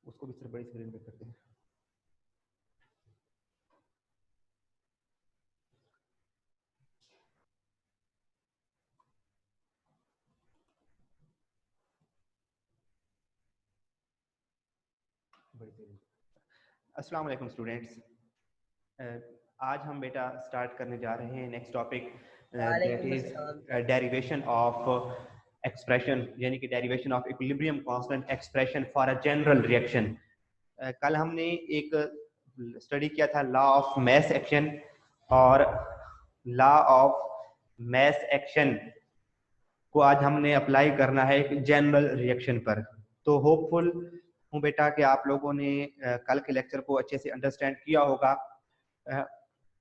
उसको भी सिर्फ बड़ी स्क्रीन पे करते हैं। अस्सलाम वालेकुम स्टूडेंट्स, आज हम बेटा स्टार्ट करने जा रहे हैं next topic, that is derivation of expression, यानी कि derivation of equilibrium constant expression for a general reaction. कल हमने एक स्टडी किया था लॉ ऑफ मैस एक्शन, और लॉ ऑफ मैस एक्शन को आज हमने अप्लाई करना है एक जनरल रिएक्शन पर। तो होपफुल हूँ बेटा कि आप लोगों ने कल के लेक्चर को अच्छे से अंडरस्टैंड किया होगा।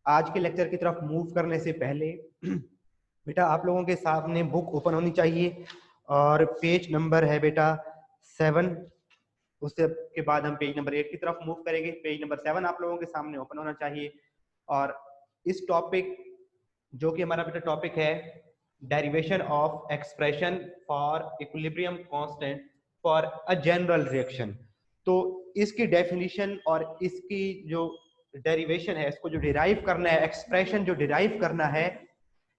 आज के लेक्चर की तरफ मूव करने से पहले बेटा आप लोगों के सामने बुक ओपन होनी चाहिए, और पेज नंबर है बेटा 7। उससे के बाद हम पेज नंबर 8 की तरफ मूव करेंगे। पेज नंबर 7 आप लोगों के सामने ओपन होना चाहिए। और इस टॉपिक जो कि हमारा बेटा टॉपिक है derivation of expression for equilibrium constant for a general reaction, तो इसकी डेफिनेशन और इसकी जो डेरिवेशन है, इसको जो डिराइव करना है, एक्सप्रेशन जो डिराइव करना है,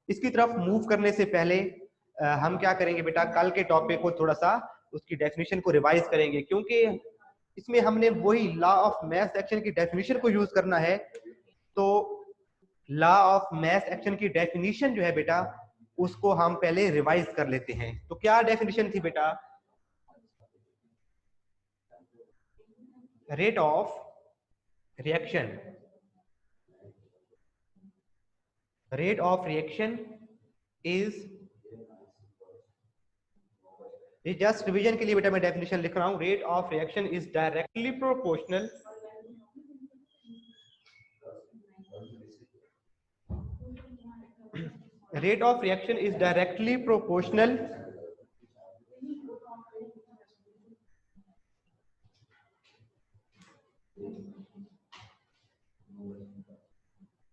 इसकी तरफ मूव करने से पहले हम क्या करेंगे बेटा, कल के टॉपिक को थोड़ा सा उसकी डेफिनेशन को रिवाइज करेंगे, क्योंकि इसमें हमने वही लॉ ऑफ मैस एक्शन की डेफिनेशन को यूज करना है। तो लॉ ऑफ मैस एक्शन की डेफिनेशन जो है बेटा, उसको हम पहले रिवाइज कर लेते हैं। तो क्या डेफिनेशन थी बेटा? Rate of reaction, rate of reaction is, ये जस्ट रिवीजन के लिए बेटा मैं डेफिनेशन लिख रहा हूं। Rate of reaction is directly proportional rate of reaction is directly proportional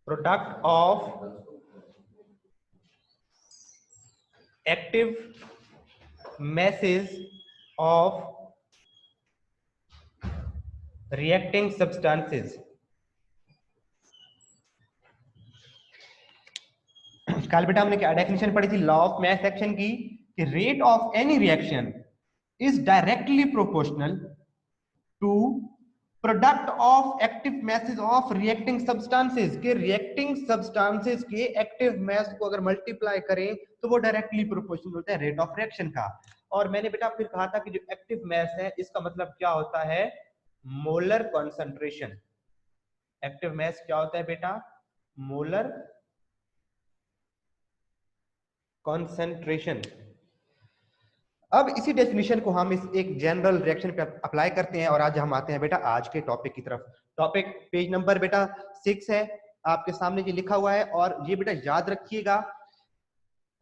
product of active masses of reacting substances। कल बेटा हमने क्या डेफिनेशन पढ़ी थी लॉ ऑफ मैस एक्शन की, कि rate of any reaction is directly proportional to product of active masses of reacting substances, के reacting substances के एक्टिव मैस को अगर मल्टीप्लाई करें तो वो डायरेक्टली प्रोपोर्शनल होता है रेट ऑफ रिएक्शन का। और मैंने बेटा फिर कहा था कि जो एक्टिव मैस है इसका मतलब क्या होता है? Molar concentration. एक्टिव मैस क्या होता है बेटा? Molar concentration. अब इसी डेफिनेशन को हम इस एक जनरल रिएक्शन पे अप्लाई करते हैं, और आज हम आते हैं बेटा आज के टॉपिक की तरफ। टॉपिक पेज नंबर बेटा 6 है, आपके सामने ये लिखा हुआ है। और ये बेटा याद रखिएगा,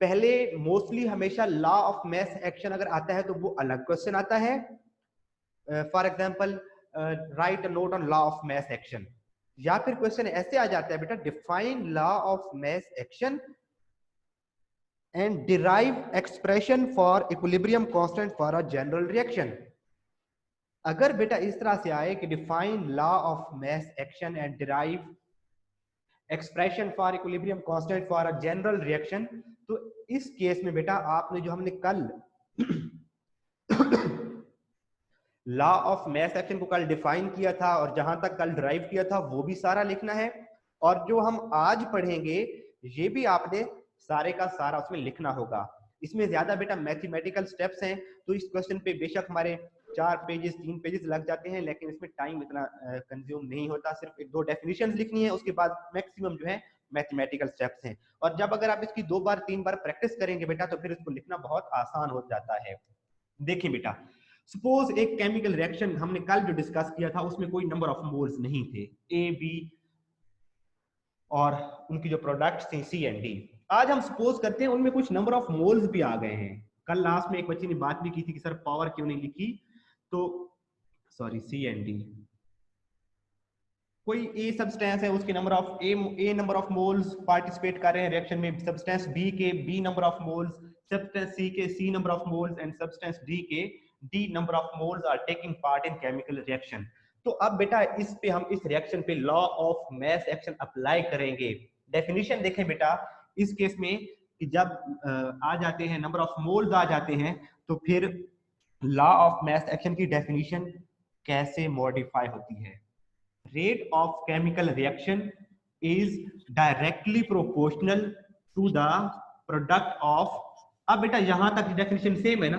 पहले मोस्टली हमेशा लॉ ऑफ मैस एक्शन अगर आता है तो वो अलग क्वेश्चन आता है। For example right a note on law of mass action, या फिर क्वेश्चन ऐसे आ जाता है बेटा define law of mass action and derive expression for equilibrium constant for a general reaction। अगर बेटा इस तरह से आए कि define law of mass action and derive expression for equilibrium constant for a general reaction, तो इस केस में बेटा आपने जो हमने कल लॉ ऑफ मैस एक्शन को कल डिफाइन किया था और जहां तक कल ड्राइव किया था वो भी सारा लिखना है, और जो हम आज पढ़ेंगे ये भी आपने सारे का सारा उसमें लिखना होगा। इसमें ज्यादा बेटा मैथमेटिकल स्टेप्स हैं, तो इस क्वेश्चन पे बेशक हमारे 4 पेजेस 3 पेजेस लग जाते हैं, लेकिन इसमें टाइम इतना कंज्यूम नहीं होता। सिर्फ 1-2 डेफिनेशंस लिखनी है, उसके बाद मैक्सिमम जो है मैथमेटिकल स्टेप्स हैं। और जब अगर आप इसकी 2 बार 3 बार प्रैक्टिस करेंगे बेटा तो फिर इसको लिखना बहुत आसान हो जाता है। देखिए बेटा, सपोज एक केमिकल रिएक्शन हमने कल जो डिस्कस किया था उसमें कोई नंबर ऑफ मोल्स नहीं थे, ए बी और उनकी जो प्रोडक्ट्स थे सी एंड डी। आज हम सपोज करते हैं उनमें कुछ नंबर ऑफ मोल्स भी आ गए हैं। कल लास्ट में एक बच्चे ने बात भी की थी कि सर पावर क्यों नहीं लिखी, तो सॉरी सी एंड डी, कोई ए सब्सटेंस है, उसके number of A number of moles participate कर रहे हैं रिएक्शन में, सब्सटेंस बी के B number of moles, substance C के C number of moles and substance D के D number of moles are taking part in chemical reaction. तो अब बेटा इस पे हम इस रिएक्शन पे law of mass action apply करेंगे। डेफिनेशन देखें बेटा, इस केस में कि जब आ जाते हैं नंबर ऑफ मोल्स आ जाते हैं, तो फिर लॉ ऑफ मास एक्शन की डेफिनेशन कैसे मॉडिफाई होती है। Rate of chemical reaction is directly proportional to the product of, अब बेटा यहां तक डेफिनेशन सेम है ना,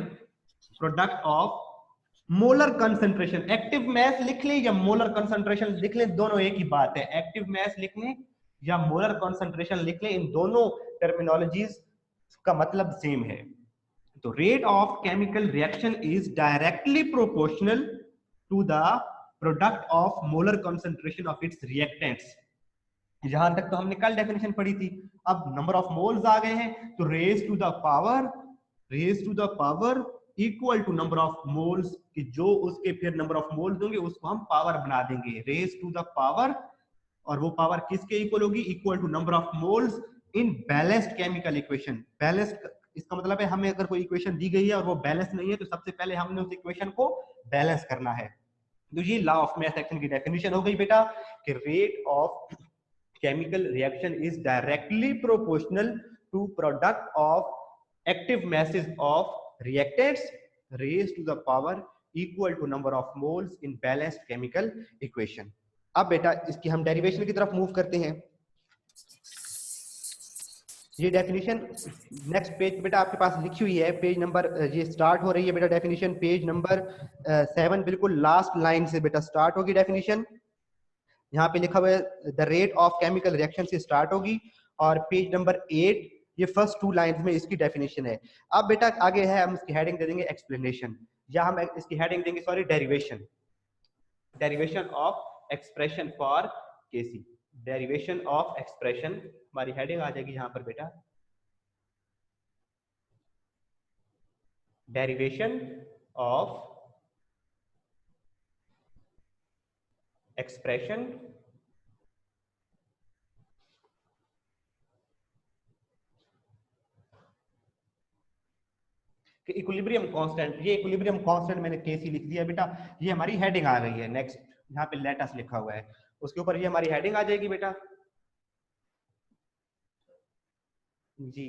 product of molar concentration. Active mass लिख लें या मोलर कंसंट्रेशन लिख लें, दोनों एक ही बात है। एक्टिव मास लिख लें या मोलर कंसंट्रेशन लिख लें, इन दोनों टर्मिनोलॉजीज का मतलब सेम है। तो rate of chemical reaction is directly proportional to the product of molar concentration of its reactants. यहां तक तो हमने कल डेफिनेशन पढ़ी थी। अब नंबर ऑफ मोल्स आ गए हैं, तो raise to the power equal to number of moles, कि जो उसके फिर नंबर ऑफ मोल्स होंगे उसको हम पावर बना देंगे, रेज टू द पावर, और वो पावर किसके इक्वल होगी, equal to number of moles in balanced chemical equation. Balanced इसका मतलब है हमें अगर कोई इक्वेशन दी गई है और वो बैलेंस नहीं है, तो सबसे पहले हमने उस इक्वेशन को बैलेंस करना है। तो ये लॉ ऑफ मास एक्शन की डेफिनेशन हो गई बेटा कि rate of chemical reaction is directly proportional to product of active masses ऑफ reactants raised to the power equal to number of moles in balanced chemical equation। अब बेटा इसकी हम डेरिवेशन की तरफ मूव करते हैं। ये डेफिनेशन नेक्स्ट पेज बेटा आपके पास लिखी हुई है, पेज नंबर ये स्टार्ट हो रही है बेटा डेफिनेशन पेज नंबर 7, बिल्कुल लास्ट लाइन से बेटा स्टार्ट होगी डेफिनेशन। यहाँ पे लिखा हुआ है the rate of chemical reaction से स्टार्ट होगी, और पेज नंबर 8 ये फर्स्ट 2 लाइंस में इसकी डेफिनेशन है। अब बेटा आगे है, हम इसकी हेडिंग दे देंगे एक्सप्लेनेशन, या हम इसकी हेडिंग देंगे sorry derivation, derivation of expression for KC. Derivation of expression हमारी हेडिंग आ जाएगी यहां पर बेटा, derivation of expression equilibrium constant. ये इक्विलिब्रियम कांस्टेंट मैंने केसी लिख दिया बेटा, ये हमारी हेडिंग आ गई है। नेक्स्ट यहाँ पे लेट अस लिखा हुआ है, उसके ऊपर ये हमारी हेडिंग आ जाएगी बेटा। जी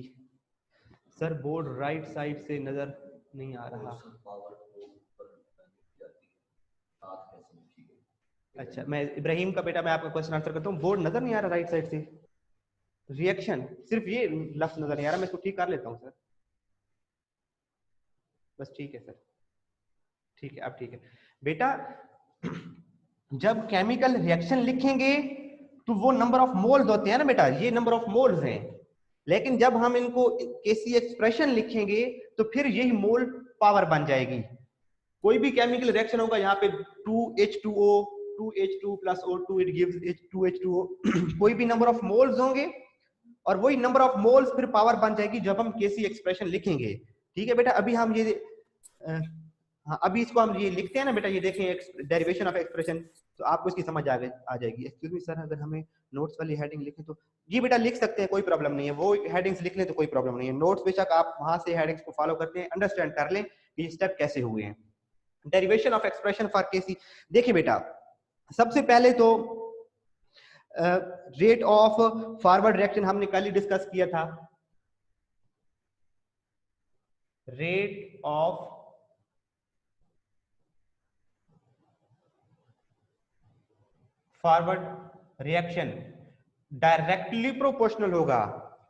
सर बोर्ड राइट साइड से नजर नहीं आ रहा। अच्छा मैं इब्राहिम का बेटा मैं आपका क्वेश्चन आंसर करता हूँ। बोर्ड नजर नहीं आ रहा राइट साइड से, रिएक्शन सिर्फ ये लफ्ज नजर नहीं आ रहा, मैं इसको ठीक कर लेता हूँ सर, बस ठीक है सर, ठीक है अब ठीक है बेटा। जब केमिकल रिएक्शन लिखेंगे तो वो नंबर ऑफ मोल्स होते हैं ना बेटा, ये नंबर ऑफ मोल्स हैं, लेकिन जब हम इनको केसी एक्सप्रेशन लिखेंगे तो फिर यही मोल पावर बन जाएगी। कोई भी केमिकल रिएक्शन होगा यहाँ पे 2H2O 2H2 + O2 it gives 2H2O कोई भी नंबर ऑफ मोल्स होंगे और वही नंबर ऑफ मोल्स फिर पावर बन जाएगी जब हम केसी एक्सप्रेशन लिखेंगे। ठीक है बेटा, अभी हम ये हाँ अभी इसको हम ये लिखते हैं ना बेटा, ये देखें डेरिवेशन ऑफ एक्सप्रेशन, तो आपको इसकी समझ आ जाएगी। एक्सक्यूज मी सर, अगर हमें नोट्स वाली हेडिंग लिखें तो जी बेटा लिख सकते हैं, कोई प्रॉब्लम नहीं है, वो हेडिंग्स लिख लें तो कोई प्रॉब्लम नहीं है। नोट्स बेशक आप वहां से हेडिंग्स को फॉलो करते हैं, अंडरस्टैंड कर लें कि ये स्टेप कैसे हुए हैं। डेरिवेशन ऑफ एक्सप्रेशन फॉर केसी, देखिए बेटा सबसे पहले तो रेट ऑफ फॉरवर्ड रिएक्शन हमने कल ही डिस्कस किया था। Rate of forward reaction directly proportional होगा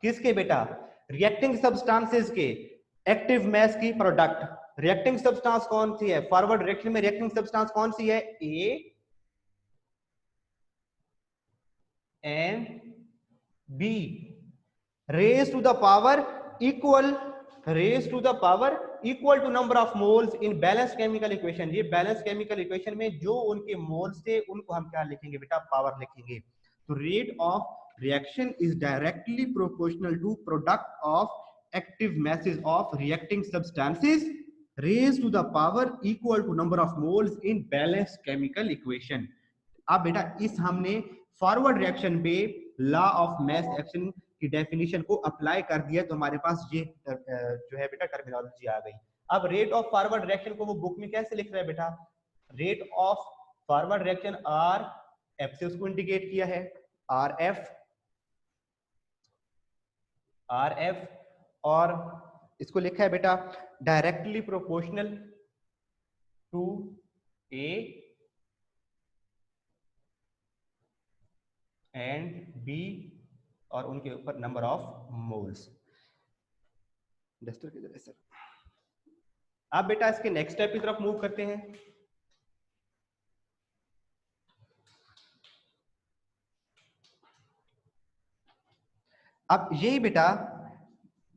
किसके बेटा, रिएक्टिंग सब्सटेंसेस के एक्टिव मास की प्रोडक्ट। रिएक्टिंग सब्सटेंस कौन सी है फॉरवर्ड रिएक्शन में, रिएक्टिंग सब्सटेंस कौन सी है, A and B, raise to the power equal, raise to the power equal to number of moles in balance chemical equation. ये बैलेंस केमिकल इक्वेशन में जो उनके मोल्स थे उनको हम क्या लिखेंगे बेटा, पावर लिखेंगे। तो rate of reaction is directly proportional to product of active masses of reacting substances raised to the power equal to number of moles in balanced chemical equation। अब बेटा इस हमने फॉरवर्ड रिएक्शन पे लॉ ऑफ मास एक्शन की definition को apply कर दिया, तो हमारे पास ये जो है बेटा टर्मिनोलॉजी आ गई। अब रेट ऑफ फॉरवर्ड रिएक्शन को वो बुक में कैसे लिख रहा है बेटा, rate of forward reaction R F से उसको इंडिकेट किया है, आर एफ, और इसको लिखा है बेटा directly proportional to A and B और उनके ऊपर नंबर ऑफ मोल्स। डस्टर की जगह सर। अब बेटा इसके नेक्स्ट स्टेप की तरफ मूव करते हैं। अब यही बेटा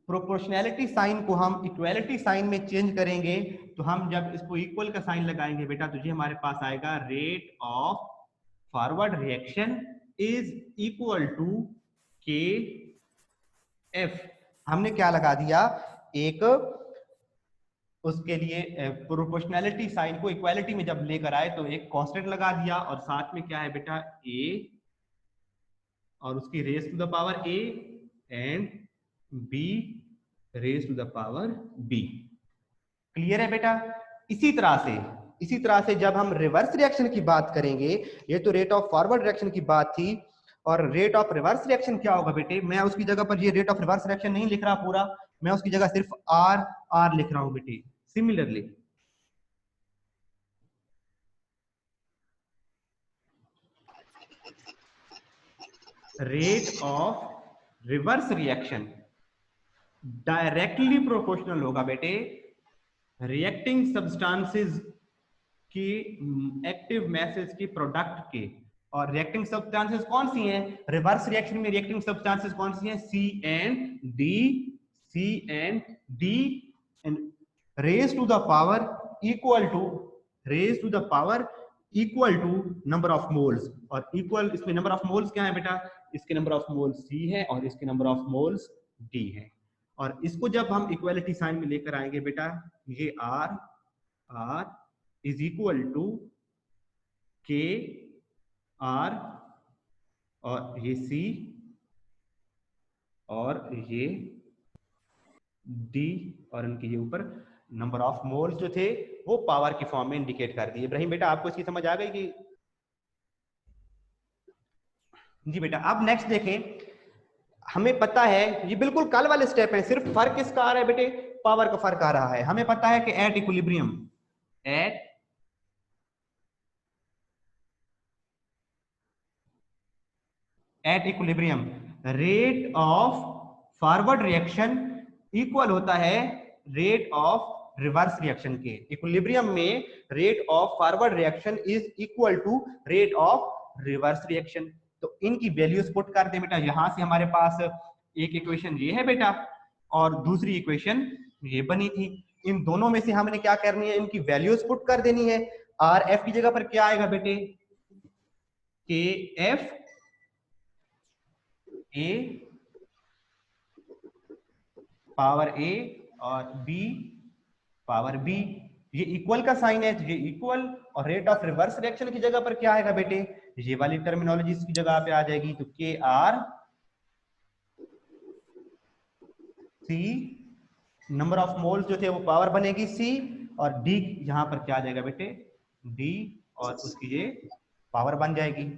प्रोपोर्शनैलिटी साइन को हम इक्वालिटी साइन में चेंज करेंगे, तो हम जब इसको इक्वल का साइन लगाएंगे बेटा तो ये हमारे पास आएगा rate of forward reaction is equal to K F. हमने क्या लगा दिया, एक उसके लिए प्रोपोर्शनैलिटी साइन को इक्वालिटी में जब लेकर आए तो एक कांस्टेंट लगा दिया, और साथ में क्या है बेटा ए और उसकी raise to the power A and B raise to the power B. Clear है बेटा। इसी तरह से जब हम रिवर्स रिएक्शन की बात करेंगे, ये तो रेट ऑफ फॉरवर्ड रिएक्शन की बात थी, और रेट ऑफ रिवर्स रिएक्शन क्या होगा बेटे, मैं उसकी जगह पर ये रेट ऑफ रिवर्स रिएक्शन नहीं लिख रहा पूरा, मैं उसकी जगह सिर्फ आर लिख रहा हूं बेटे। Similarly rate of reverse reaction directly proportional होगा बेटे रिएक्टिंग सब्सटेंसेस की एक्टिव मैसेज की प्रोडक्ट के। और रिएक्टिंग सब्सटेंसेस कौन सी हैं, रिवर्स रिएक्शन में रिएक्टिंग सब्सटेंसेस कौन सी हैं, C and D and raise to the power equal to number of moles. और इक्वल इसमें नंबर ऑफ मोल्स क्या है बेटा, इसके नंबर ऑफ मोल्स सी है और इसके नंबर ऑफ मोल्स डी है। और इसको जब हम इक्वालिटी साइन में लेकर आएंगे बेटा, ये आर इज इक्वल टू के आर और ये सी और ये डी और इनके ये ऊपर नंबर ऑफ मोल्स जो थे वो पावर की फॉर्म में इंडिकेट कर दिए। इब्राहिम बेटा आपको इसकी समझ आ गई कि जी बेटा। अब नेक्स्ट देखें, हमें पता है ये बिल्कुल कल वाले स्टेप है, सिर्फ फर्क किसका आ रहा है बेटे, पावर का फर्क आ रहा है। हमें पता है कि at equilibrium rate of forward reaction equal होता है रेट ऑफ रिवर्स रिएक्शन के। इक्विलिब्रियम में rate of forward reaction is equal to rate of reverse reaction. तो इनकी वैल्यूज पुट करते हैं बेटा। यहां से हमारे पास एक इक्वेशन ये है बेटा और दूसरी इक्वेशन ये बनी थी। इन दोनों में से हमने क्या करनी है, इनकी वैल्यूज पुट कर देनी है। आर एफ की जगह पर क्या आएगा बेटे, के एफ ए पावर ए और बी पावर बी। ये इक्वल का साइन है तो ये इक्वल, और रेट ऑफ रिवर्स रिएक्शन की जगह पर क्या आएगा बेटे, ये वाली टर्मिनोलॉजी इसकी जगह पे आ जाएगी। तो K R C, number of moles जो थे वो पावर बनेगी सी, और डी यहां पर क्या आ जाएगा बेटे, डी, और उसकी ये पावर बन जाएगी।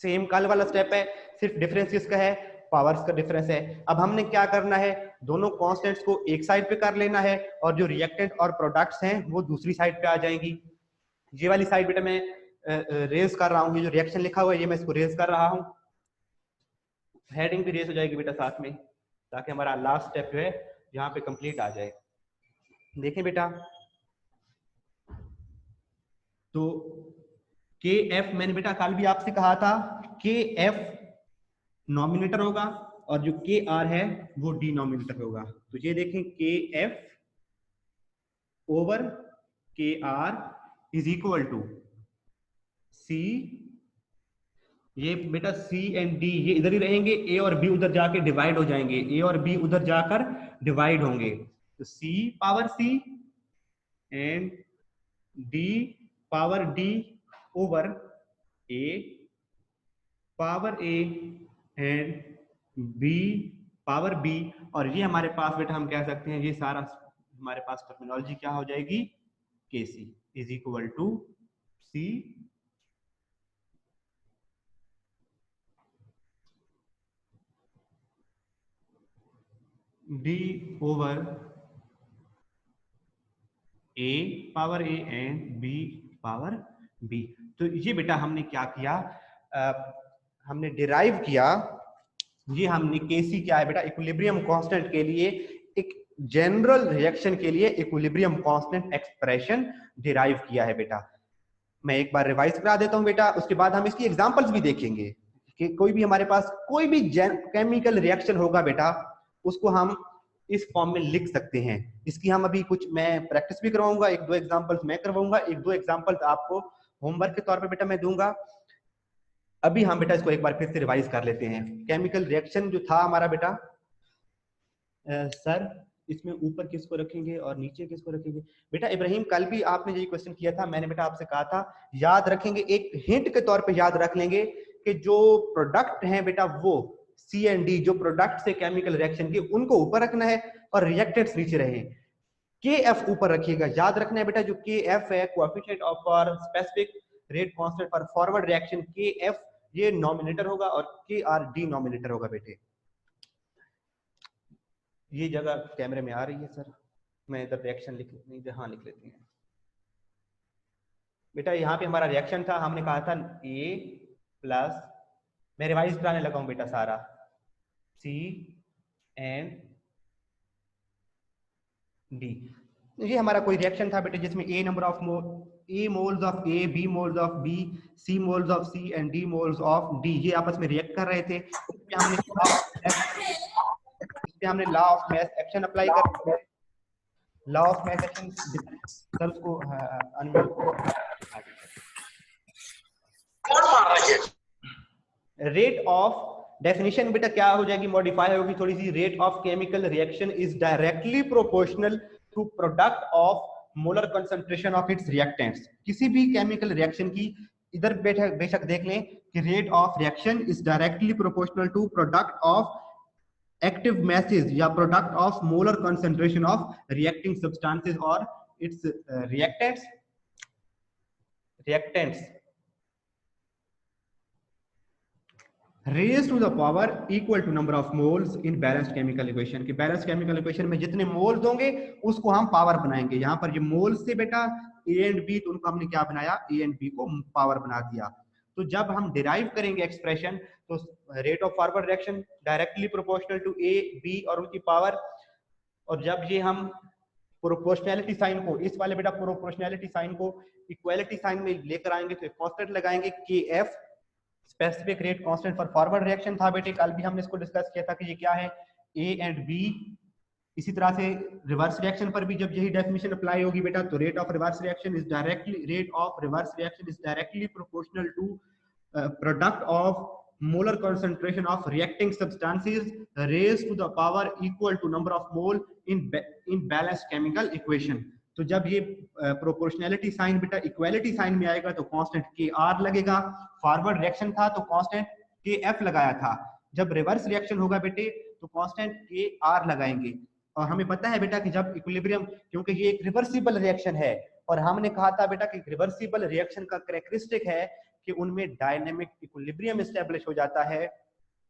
सेम कल वाला स्टेप है, सिर्फ डिफरेंस किसका है, पावर्स का डिफरेंस है। अब हमने क्या करना है, दोनों कांस्टेंट्स को एक साइड पे कर लेना है और जो रिएक्टेंट और प्रोडक्ट्स हैं वो दूसरी साइड पे आ जाएंगी। ये वाली साइड बेटा मैं रेज कर रहा हूँ, ये जो रिएक्शन लिखा हुआ है ये मैं इसको रेज कर रहा हूँ, हेडिंग भी रेज हो जाएगी बेटा साथ में, ताकि हमारा लास्ट स्टेप जो है यहाँ पे कंप्लीट आ जाए। देखें बेटा, तो के एफ मैंने बेटा कल भी आपसे कहा था, के एफ नॉमिनेटर होगा और जो के आर है वो डिनोमिनेटर होगा। तो ये देखें, के एफ ओवर के आर इज इक्वल टू सी, ये बेटा सी एंड डी ये इधर ही रहेंगे, ए और बी उधर जाके डिवाइड हो जाएंगे, ए और बी उधर जाकर डिवाइड होंगे। तो C power C and D power D over A power A and B power B, और ये हमारे पास बेटा हम कह सकते हैं ये सारा हमारे पास टर्मिनोलॉजी क्या हो जाएगी, K C is equal to C D over A power A and B power B. तो ये बेटा हमने क्या किया, हमने डिराइव किया, ये हमने केसी क्या है बेटा, इक्विलिब्रियम कांस्टेंट के लिए एक जनरल रिएक्शन के लिए इक्विलिब्रियम कांस्टेंट एक्सप्रेशन डिराइव किया है बेटा। मैं एक बार रिवाइज करा देता हूं बेटा, उसके बाद हम इसकी एग्जांपल्स भी देखेंगे कि कोई भी हमारे पास कोई भी केमिकल रिएक्शन होगा बेटा, उसको हम इस फॉर्म में लिख सकते हैं। इसकी हम अभी कुछ मैं प्रैक्टिस भी करवाऊंगा, एक दो एग्जांपल्स मैं करवाऊंगा, एक दो एग्जांपल्स आपको होमवर्क के तौर पे बेटा मैं दूंगा। अभी हम बेटा इसको एक बार फिर से रिवाइज कर लेते हैं। केमिकल रिएक्शन जो था हमारा बेटा, सर इसमें ऊपर किसको रखेंगे और नीचे किसको रखेंगे? बेटा इब्राहिम कल भी आपने यही क्वेश्चन किया था, मैंने बेटा आपसे कहा था याद रखेंगे, एक हिंट के तौर पे याद रख लेंगे कि जो प्रोडक्ट हैं बेटा वो सी एंड डी, जो प्रोडक्ट से केमिकल रिएक्शन के उनको ऊपर रखना है और रिएक्टेंट्स नीचे रहे। के एफ ऊपर रखिएगा, याद रखना है बेटा जो के एफ है coefficient of for specific rate constant for forward reaction, के एफ ये नॉमिनेटर होगा और के आर डिनोमिनेटर होगा बेटे। ये जगह कैमरे में आ रही है सर, मैं इधर रिएक्शन लिख नहीं, हाँ लिख लेते हैं बेटा। यहाँ पे हमारा रिएक्शन था, हमने कहा था ए प्लस, मैं रिवाइज कराने लगा हूँ बेटा सारा, सी एंड डी। ये हमारा कोई रिएक्शन था बेटा जिसमें A number of A moles of A, B moles of B, C moles of C and D moles of D, ये आपस में रिएक्ट कर रहे थे। इस पे हमने law of mass action apply कर, law of mass action sir उसको अनम्यूट, रेट ऑफ डेफिनेशन बेटा क्या हो जाएगी, मॉडिफाई होगी थोड़ी सी, rate of chemical reaction is directly proportional to product of molar concentration of its reactants. किसी भी केमिकल रिएक्शन की इधर बेशक देख लें कि rate of reaction is directly proportional to product of active masses या product of molar concentration of reacting substances और its reactants raise to the power equal to number of moles in balanced chemical equation. कि balanced chemical equation में जितने moles होंगे उसको हम power बनाएंगे। यहाँ पर ये मोल्स से बेटा ए एंड बी, तो उनको हमने क्या बनाया, ए एंड बी को पावर बना दिया। तो जब हम डिराइव करेंगे एक्सप्रेशन, तो rate of forward reaction directly proportional to A B और उनकी पावर, और जब ये हम प्रोपोर्शनैलिटी साइन को, इस वाले बेटा प्रोपोर्शनैलिटी साइन को इक्वालिटी साइन में लेकर आएंगे तो एक कांस्टेंट लगाएंगे के F, specific rate constant for forward reaction था बेटे, कल भी हमने इसको डिस्कस किया था कि ये क्या है, ए एंड बी। इसी तरह से रिवर्स रिएक्शन पर भी जब यही डेफिनेशन अप्लाई होगी बेटा, तो rate of reverse reaction is directly, rate of reverse reaction is directly proportional to product of molar concentration of reacting substances raised to the power equal to number of mole in balanced chemical equation। तो जब ये proportionality sign बेटा equality sign में आएगा तो constant के are लगेगा, forward reaction था तो कांस्टेंट के एफ लगाया था, जब रिवर्स रिएक्शन होगा बेटे तो कांस्टेंट के आर लगाएंगे। और हमें पता है बेटा कि जब इक्विलिब्रियम, क्योंकि ये एक रिवर्सिबल रिएक्शन है, और हमने कहा था बेटा कि रिवर्सिबल रिएक्शन का कैरेक्टरिस्टिक है कि उनमें डायनामिक इक्विलिब्रियम एस्टेब्लिश हो जाता है।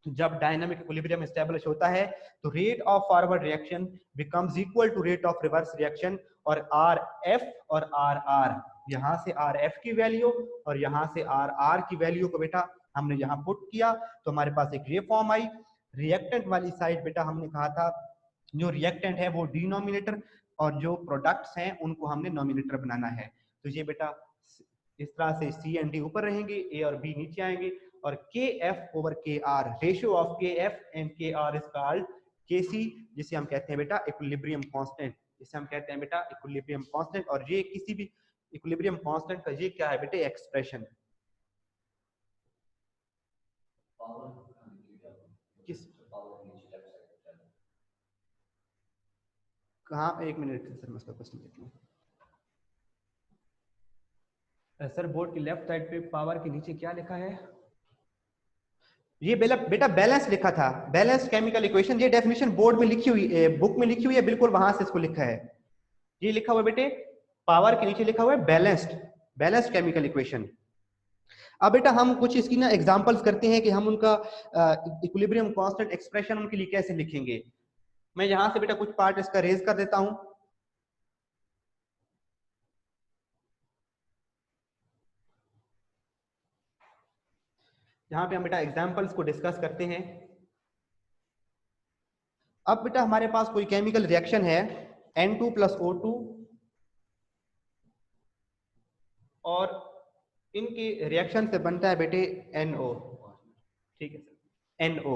तो जब डायनामिक इक्विलिब्रियम एस्टेब्लिश होता है तो rate of forward reaction becomes equal to rate of reverse reaction, और आर एफ और आर आर, यहां से आर एफ की वैल्यू और यहां से आर आर की वैल्यू को बेटा हमने यहां पुट किया तो हमारे पास एक ये फॉर्म आई। रिएक्टेंट वाली साइड बेटा हमने कहा था जो रिएक्टेंट है वो डिनोमिनेटर और जो प्रोडक्ट्स हैं उनको हमने नॉमिनेटर बनाना है। तो ये बेटा इस तरह से सी एंड डी ऊपर रहेंगे, ए और बी नीचे आएंगे, और के एफ ओवर के आर, रेशियो ऑफ के एफ एंड के आर इज कॉल्ड के सी, जिसे हम कहते हैं बेटा इक्विलिब्रियम कांस्टेंट, जिसे हम कहते हैं बेटा इक्विलिब्रियम कांस्टेंट। और ये किसी भी इक्विलिब्रियम कांस्टेंट का ये क्या है बेटे, एक्सप्रेशन। किस कहाँ, एक मिनट सर मैं उसका क्वेश्चन देख लूं। सर बोर्ड की लेफ्ट साइड पे पावर के नीचे क्या लिखा है? ये बेटा बैलेंस लिखा था, बैलेंस केमिकल इक्वेशन। ये डेफिनेशन बोर्ड में लिखी हुई है, बुक में लिखी हुई है, बिल्कुल वहां से इसको लिखा है। ये लिखा हुआ है बेटे, पावर के नीचे लिखा हुआ है बैलेंस्ड केमिकल इक्वेशन। अब बेटा हम कुछ इसकी ना एग्जांपल्स करते हैं कि हम उनका इक्विलिब्रियम कांस्टेंट एक्सप्रेशन उनके लिए कैसे लिखेंगे। मैं यहां से बेटा कुछ पार्ट इसका रेज कर देता हूं। यहां पे हम बेटा एग्जांपल्स को डिस्कस करते हैं। अब बेटा हमारे पास कोई केमिकल रिएक्शन है N2 + O2 और इनके रिएक्शन से बनता है बेटे NO। ठीक है सर, NO।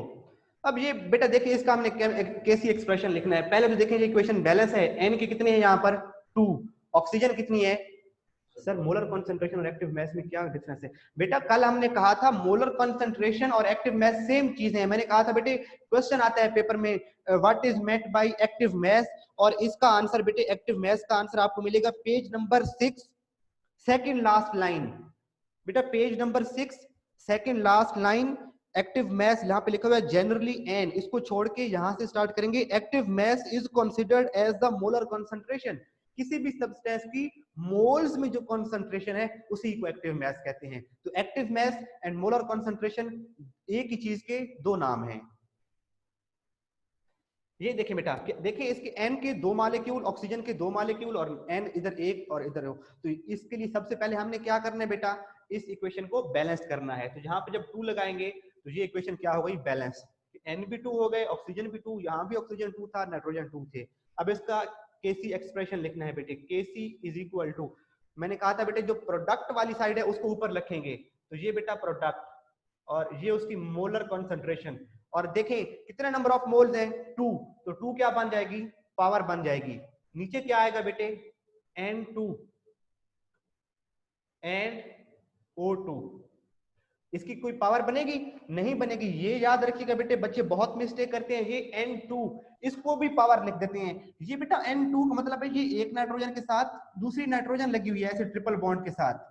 अब ये बेटा देखिए इसका हमने कैसी एक्सप्रेशन लिखना है। पहले तो देखें ये इक्वेशन बैलेंस है। N की कितनी है यहाँ पर 2, ऑक्सीजन कितनी है सर? मोलर कॉन्सेंट्रेशन और एक्टिव मैस में क्या डिफरेंस है बेटा? कल हमने कहा था मोलर कॉन्सेंट्रेशन और एक्टिव मैस सेम चीज है। मैंने कहा था बेटे क्वेश्चन आता है पेपर में what is meant by active mass, और इसका आंसर बेटे एक्टिव मैस का आंसर आपको मिलेगा page number 6 second last line. बेटा page number 6 second last line, active mass यहाँ पे लिखा हुआ है जनरली एन, इसको छोड़ के यहां से स्टार्ट करेंगे। Active mass is considered as the molar concentration. किसी भी सब्सटेंस की मोल्स में जो कॉन्सेंट्रेशन है उसी को एक्टिव मैस कहते हैं। तो active mass and molar concentration एक ही चीज के दो नाम हैं। ये देखिए बेटा, देखिए इसके एन के दो मॉलिक्यूल, ऑक्सीजन के दो मॉलिक्यूल, और एन इधर एक और इधर हो। तो इसके लिए सबसे पहले हमने क्या करना है बेटा, इस इक्वेशन को बैलेंस करना है। तो यहाँ पे जब 2 लगाएंगे तो ये इक्वेशन क्या हो गई, बैलेंस। एन भी 2 हो गए, ऑक्सीजन भी 2, यहाँ भी ऑक्सीजन 2 था, नाइट्रोजन 2 थे। अब इसका केसी एक्सप्रेशन लिखना है बेटे। केसी इज इक्वल टू, मैंने कहा था बेटे जो प्रोडक्ट वाली साइड है उसको ऊपर रखेंगे। तो ये बेटा प्रोडक्ट, और ये उसकी मोलर कॉन्सेंट्रेशन। और देखें कितने नंबर ऑफ मोल्स हैं, 2। तो 2 क्या बन जाएगी, पावर बन जाएगी। नीचे क्या आएगा बेटे, N2 एंड O2। इसकी कोई पावर बनेगी, नहीं बनेगी। ये याद रखिएगा बेटे, बच्चे बहुत मिस्टेक करते हैं। ये N2 इसको भी पावर लिख देते हैं। ये बेटा N2 का मतलब है ये एक नाइट्रोजन के साथ दूसरी नाइट्रोजन लगी हुई है ऐसे ट्रिपल बॉन्ड के साथ।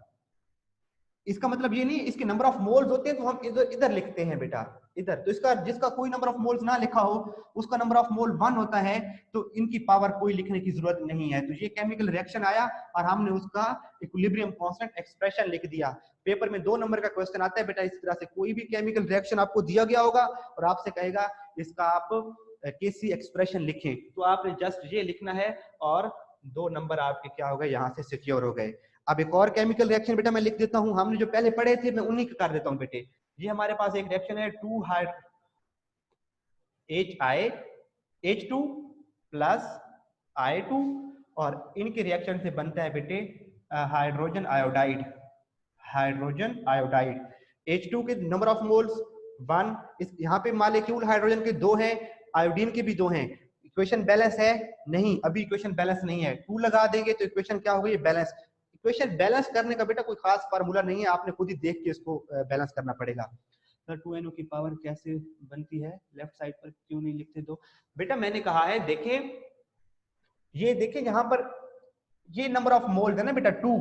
इसका मतलब ये नहीं इसके नंबर ऑफ मोल्स होते हैं तो हम इधर इधर लिखते हैं बेटा, इधर। तो इसका जिसका कोई नंबर ऑफ मोल्स ना लिखा हो उसका नंबर ऑफ मोल 1 होता है, तो इनकी पावर कोई लिखने की जरूरत नहीं है। तो ये केमिकल रिएक्शन आया और हमने उसका इक्विलिब्रियम कांस्टेंट एक्सप्रेशन लिख दिया। पेपर में 2 नंबर का क्वेश्चन आता है बेटा इस तरह से, कोई भी केमिकल रिएक्शन आपको दिया गया होगा और आपसे कहेगा इसका आप केसी एक्सप्रेशन लिखें, तो आपने जस्ट ये लिखना है और 2 नंबर आपके क्या हो गए, यहाँ से सिक्योर हो गए। अब एक और केमिकल रिएक्शन बेटा मैं लिख देता हूं, हमने जो पहले पढ़े थे मैं उन्हीं का कर देता हूं बेटे। ये हमारे पास एक रिएक्शन है 2 H2 प्लस I2, और इनके रिएक्शन से बनता है बेटे hydrogen iodide. Hydrogen iodide H2 के नंबर ऑफ मोल्स 1, इस यहाँ पे मॉलिक्यूल हाइड्रोजन के 2 हैं, आयोडीन के भी 2 हैं। इक्वेशन बैलेंस है नहीं, अभी इक्वेशन बैलेंस नहीं है। 2 लगा देंगे तो इक्वेशन क्या हो गई, बैलेंस। इक्वेशन बैलेंस करने का बेटा कोई खास फार्मूला नहीं है, आपने खुद ही देख के इसको बैलेंस करना पड़ेगा। सर 2NO की पावर कैसे बनती है, लेफ्ट साइड पर क्यों नहीं लिखते? दो बेटा मैंने कहा है, देखें ये देखें यहाँ पर ये नंबर ऑफ मोल्स है ना बेटा 2,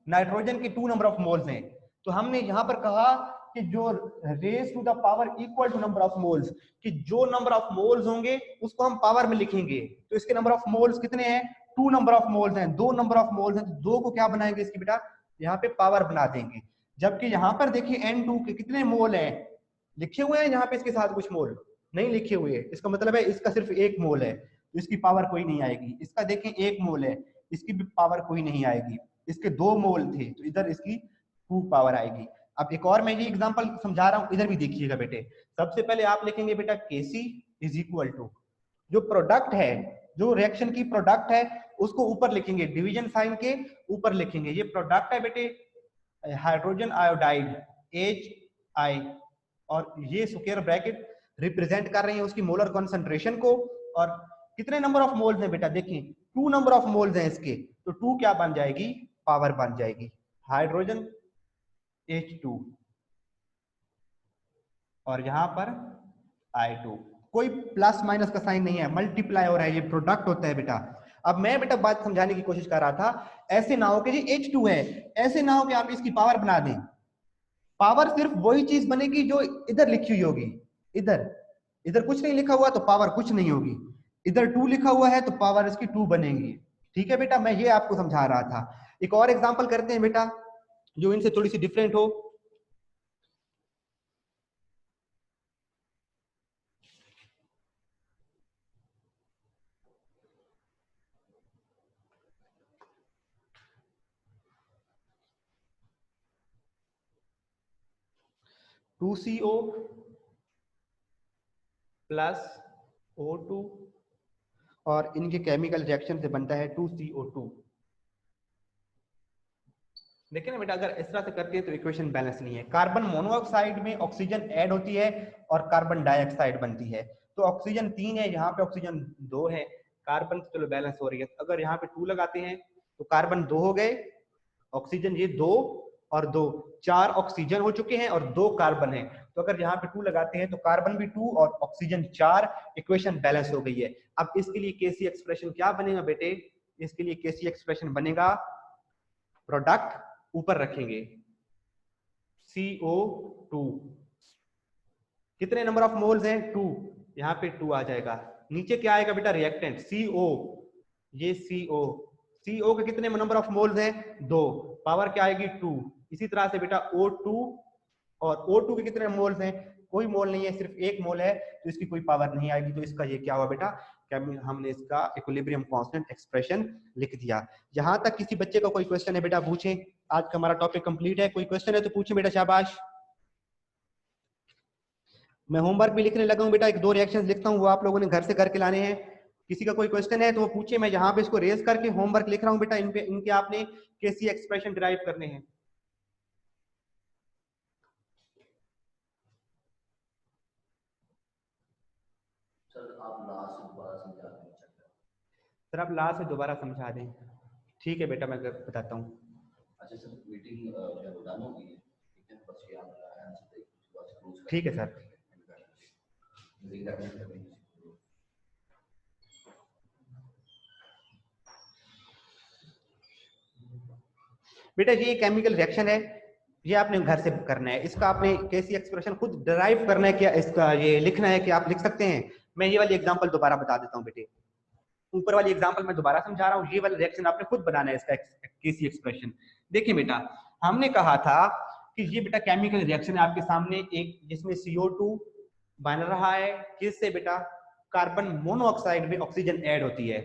नाइट्रोजन के 2 नंबर ऑफ मोल्स हैं। तो हमने यहाँ पर कहा कि जो raise to the power equal to number of moles, कि जो नंबर ऑफ मोल्स होंगे उसको हम पावर में लिखेंगे। तो इसके नंबर ऑफ मोल्स कितने हैं, 2 नंबर ऑफ मोल्स हैं, 2 नंबर ऑफ मोल्स हैं, तो 2 को क्या बनाएंगे इसकी बेटा, यहाँ पे पावर बना देंगे। जबकि यहाँ पर देखिए N2 के कितने मोल हैं, लिखे हुए हैं यहाँ पे इसके साथ कुछ मोल नहीं लिखे हुए, इसका मतलब है इसका सिर्फ 1 मोल है, तो इसकी पावर कोई नहीं आएगी। इसका देखें 1 मोल है, इसकी भी पावर कोई नहीं आएगी। इसके 2 मोल थे तो इधर इसकी 2 पावर आएगी। अब एक और मैं ये एग्जांपल समझा रहा हूं, इधर भी देखिएगा बेटे। सबसे पहले आप लिखेंगे बेटा Kc इज इक्वल टू, जो प्रोडक्ट है, जो रिएक्शन की प्रोडक्ट है उसको ऊपर लिखेंगे, डिवीजन साइन के ऊपर लिखेंगे। ये प्रोडक्ट है बेटे हाइड्रोजन आयोडाइड HI, और ये स्क्वायर ब्रैकेट रिप्रेजेंट कर रहे हैं उसकी मोलर कॉन्सेंट्रेशन को। और कितने नंबर ऑफ मोल्स हैं बेटा, देखिए 2 नंबर ऑफ मोल्स हैं इसके, तो 2 क्या बन जाएगी, पावर बन जाएगी, हाइड्रोजन H2, और यहां पर I2। कोई प्लस माइनस का साइन नहीं है, मल्टीप्लाई हो रहा है, ये प्रोडक्ट होता है बेटा। अब मैं बेटा बात समझाने की कोशिश कर रहा था, ऐसे ना हो कि जी H2 है, ऐसे ना हो कि आप इसकी पावर बना दें। पावर सिर्फ वही चीज बनेगी जो इधर लिखी हुई होगी। इधर इधर कुछ नहीं लिखा हुआ तो पावर कुछ नहीं होगी, इधर 2 लिखा हुआ है तो पावर इसकी 2 बनेगी। ठीक है बेटा, मैं ये आपको समझा रहा था। एक और एग्जांपल करते हैं बेटा जो इनसे थोड़ी सी डिफरेंट हो। (2CO + O2) और इनके केमिकल रिएक्शन से बनता है 2CO2। देखिए ना बेटा, अगर इस तरह से करते हैं तो इक्वेशन बैलेंस नहीं है। कार्बन मोनोऑक्साइड में ऑक्सीजन ऐड होती है और कार्बन डाइऑक्साइड बनती है। तो ऑक्सीजन 3 है, यहाँ पे ऑक्सीजन 2 है, कार्बन चलो बैलेंस हो रही है। अगर यहाँ पे 2 लगाते हैं तो कार्बन 2 हो गए, ऑक्सीजन ये 2 और 2, 4 ऑक्सीजन हो चुके हैं और 2 कार्बन है। तो अगर यहाँ पे 2 लगाते हैं तो कार्बन भी 2 और ऑक्सीजन 4, इक्वेशन बैलेंस हो गई है। अब इसके लिए केसी एक्सप्रेशन क्या बनेगा बेटे? इसके लिए केसी एक्सप्रेशन बनेगा, प्रोडक्ट ऊपर रखेंगे CO2, कितने नंबर ऑफ मोल्स हैं? 2, यहाँ पे 2 आ जाएगा। नीचे क्या आएगा बेटा? रिएक्टेंट CO, ये CO के कितने नंबर ऑफ मोल्स हैं? 2, पावर क्या आएगी? 2। इसी तरह से बेटा O2, और O2 के कितने मोल्स हैं? कोई मोल नहीं है, सिर्फ 1 मोल है, तो इसकी कोई पावर नहीं आएगी। तो इसका ये क्या हुआ बेटा? क्या हमने इसका इक्विलिब्रियम कांस्टेंट एक्सप्रेशन लिख दिया। यहां तक किसी बच्चे का कोई क्वेश्चन है बेटा? पूछें, आज का हमारा टॉपिक कंप्लीट है। कोई क्वेश्चन है तो पूछें बेटा, शाबाश। मैं होमवर्क भी लिखने लगा हूं बेटा, 1-2 रिएक्शंस लिखता हूं, वो आप लोगों ने घर से करके लाने हैं। किसी का कोई क्वेश्चन है तो वो पूछे, मैं यहाँ पे इसको रेज करके होमवर्क लिख रहा हूँ बेटा। इनके आपने केसी एक्सप्रेशन डिराइव करने हैं। सर आप लास्ट से दोबारा समझा दें। ठीक है बेटा, मैं बताता हूँ। अच्छा सर, मीटिंग डन हो गई है, ठीक है सर। बेटा ये केमिकल रिएक्शन है, ये आपने घर से करना है। इसका आपने केसी एक्सप्रेशन खुद डिराइव करना है, क्या इसका ये लिखना है कि आप लिख सकते हैं। मैं ये वाली एग्जांपल दोबारा बता देता हूँ बेटे, ऊपर वाली एग्जांपल मैं दोबारा समझा रहा हूँ। ये वाला रिएक्शन आपने खुद बनाना है, इसका केसी एक्सप्रेशन। देखिए बेटा, हमने कहा था कि ये बेटा केमिकल रिएक्शन है आपके सामने, एक जिसमें CO2 बन रहा है। किससे बेटा? कार्बन मोनोऑक्साइड में ऑक्सीजन ऐड होती है।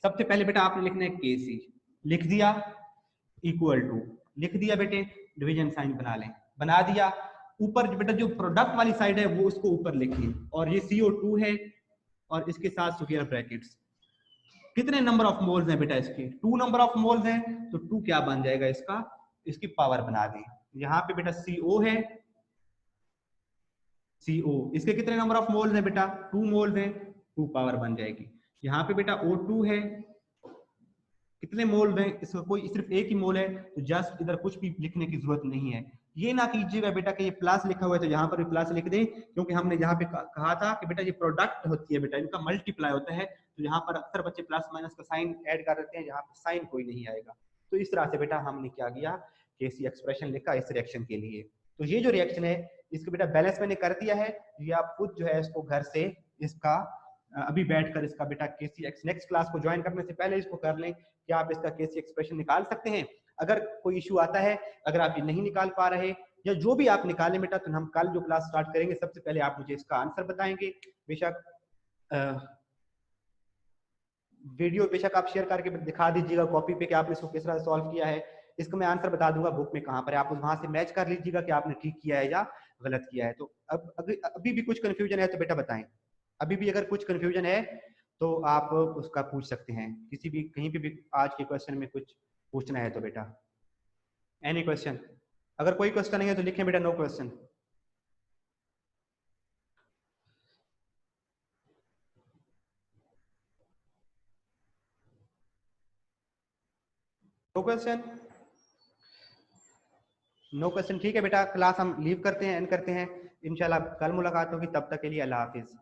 सबसे पहले बेटा आपने लिखना है केसी, लिख दिया, इक्वल टू लिख दिया बेटे, डिवीजन साइन बना लें, बना दिया। ऊपर बेटा जो प्रोडक्ट वाली साइड है वो उसको ऊपर लिखिए, और ये CO2 है और इसके साथ स्क्वायर ब्रैकेट्स। कितने नंबर ऑफ मोल्स हैं बेटा? इसके 2 नंबर ऑफ मोल्स हैं, तो 2 क्या बन जाएगा इसका? इसकी पावर बना दी। यहाँ पे बेटा CO है, CO, इसके कितने नंबर ऑफ मोल्स हैं बेटा? 2 मोल्स हैं, 2 पावर बन जाएगी। यहाँ पे बेटा O2 है, कितने मोल हैं? इसका कोई सिर्फ एक ही मोल है, तो जस्ट इधर कुछ भी लिखने की जरूरत नहीं है। ये ना कीजिएगा बेटा कि ये प्लस लिखा हुआ है तो यहाँ पर भी प्लस लिख दें, क्योंकि हमने यहाँ पे कहा था कि बेटा ये प्रोडक्ट होती है बेटा, इनका मल्टीप्लाई होता है। तो यहाँ पर अक्सर बच्चे प्लस माइनस का साइन ऐड कर देते हैं, यहाँ पर साइन कोई नहीं आएगा। तो इस तरह से बेटा हमने क्या किया, केसी एक्सप्रेशन लिखा इस रिएक्शन के लिए। तो ये जो रिएक्शन है इसको बेटा बैलेंस मैंने कर दिया है। ये आप खुद जो है इसको घर से इसका अभी बैठकर इसका बेटा केसी नेक्स्ट क्लास को ज्वाइन करने से पहले इसको कर लें कि आप इसका केसी एक्सप्रेशन निकाल सकते हैं। अगर कोई इशू आता है, अगर आप ये नहीं निकाल पा रहे या जो भी आप निकालें बेटा, तो हम कल जो क्लास स्टार्ट करेंगे सबसे पहले आप मुझे इसका आंसर बताएंगे। बेशक वीडियो बेशक आप शेयर करके दिखा दीजिएगा कॉपी पे कि आपने इसको किस तरह सॉल्व किया है। इसका मैं आंसर बता दूंगा बुक में कहाँ पर है, आप वहां से मैच कर लीजिएगा कि आपने ठीक किया है या गलत किया है। तो अब अभी भी कुछ कंफ्यूजन है तो बेटा बताएं। अभी भी अगर कुछ कंफ्यूजन है तो आप उसका पूछ सकते हैं, किसी भी कहीं पे भी आज के क्वेश्चन में कुछ पूछना है तो बेटा। Any question? अगर कोई क्वेश्चन नहीं है तो लिखें बेटा no question. No question? No question, ठीक है बेटा। क्लास हम लीव करते हैं, एंड करते हैं। इंशाल्लाह कल मुलाकात होगी, तब तक के लिए अल्लाह हाफिज।